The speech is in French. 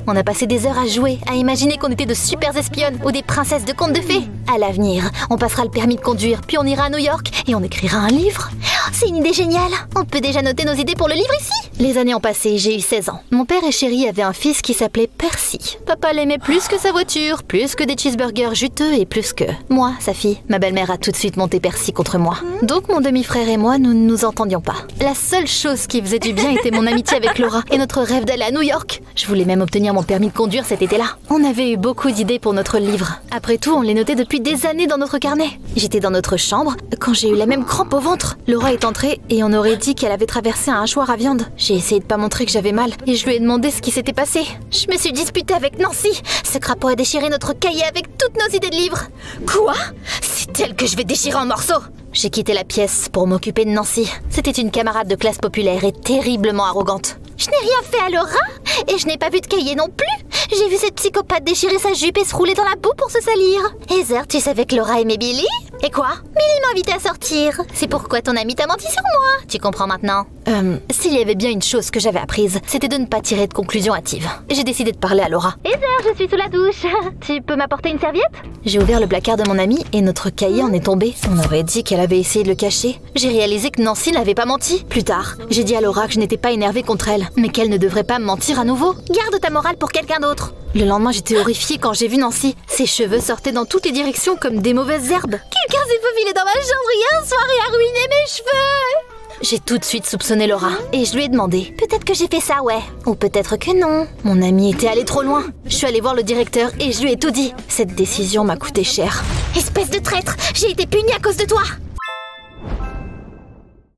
On a passé des heures à jouer, à imaginer qu'on était de super espionnes ou des princesses de contes de fées. À l'avenir, on passera le permis de conduire, puis on ira à New York et on écrira un livre. C'est une idée géniale. On peut déjà noter nos idées pour le livre ici. Les années ont passé, j'ai eu 16 ans. Mon père et chéri avaient un fils qui s'appelait Percy. Papa l'aimait plus que sa voiture, plus que des cheeseburgers juteux et plus que... moi, sa fille. Ma belle-mère a tout de suite monté Percy contre moi. Donc mon demi-frère et moi, nous ne nous entendions pas. La seule chose qui faisait du bien était mon amitié avec Laura et notre rêve d'aller à New York. Je voulais même obtenir mon permis de conduire cet été-là. On avait eu beaucoup d'idées pour notre livre. Après tout, on les notait depuis des années dans notre carnet. J'étais dans notre chambre quand j'ai eu la même crampe au ventre. Laura est entrée et on aurait dit qu'elle avait traversé un hachoir à viande. J'ai essayé de pas montrer que j'avais mal et je lui ai demandé ce qui s'était passé. Je me suis disputée avec Nancy. Ce crapaud a déchiré notre cahier avec toutes nos idées de livres. Quoi? C'est elle que je vais déchirer en morceaux. J'ai quitté la pièce pour m'occuper de Nancy. C'était une camarade de classe populaire et terriblement arrogante. Je n'ai rien fait à Laura et je n'ai pas vu de cahier non plus. J'ai vu cette psychopathe déchirer sa jupe et se rouler dans la boue pour se salir. Heather, tu savais que Laura aimait Billy? Et quoi? Billy m'a invité à sortir. C'est pourquoi ton ami t'a menti sur moi. Tu comprends maintenant? S'il y avait bien une chose que j'avais apprise, c'était de ne pas tirer de conclusions hâtives. J'ai décidé de parler à Laura. Heather, je suis sous la douche. Tu peux m'apporter une serviette? J'ai ouvert le placard de mon amie et notre cahier en est tombé. On aurait dit qu'elle avait essayé de le cacher. J'ai réalisé que Nancy n'avait pas menti. Plus tard, j'ai dit à Laura que je n'étais pas énervée contre elle, mais qu'elle ne devrait pas me mentir à nouveau. Garde ta morale pour quelqu'un d'autre. Le lendemain, j'étais horrifiée quand j'ai vu Nancy. Ses cheveux sortaient dans toutes les directions comme des mauvaises herbes. Quelqu'un s'est faufilé dans ma chambre hier soir et a ruiné mes cheveux. J'ai tout de suite soupçonné Laura et je lui ai demandé. Peut-être que j'ai fait ça, ouais. Ou peut-être que non. Mon amie était allée trop loin. Je suis allée voir le directeur et je lui ai tout dit. Cette décision m'a coûté cher. Espèce de traître, j'ai été punie à cause de toi.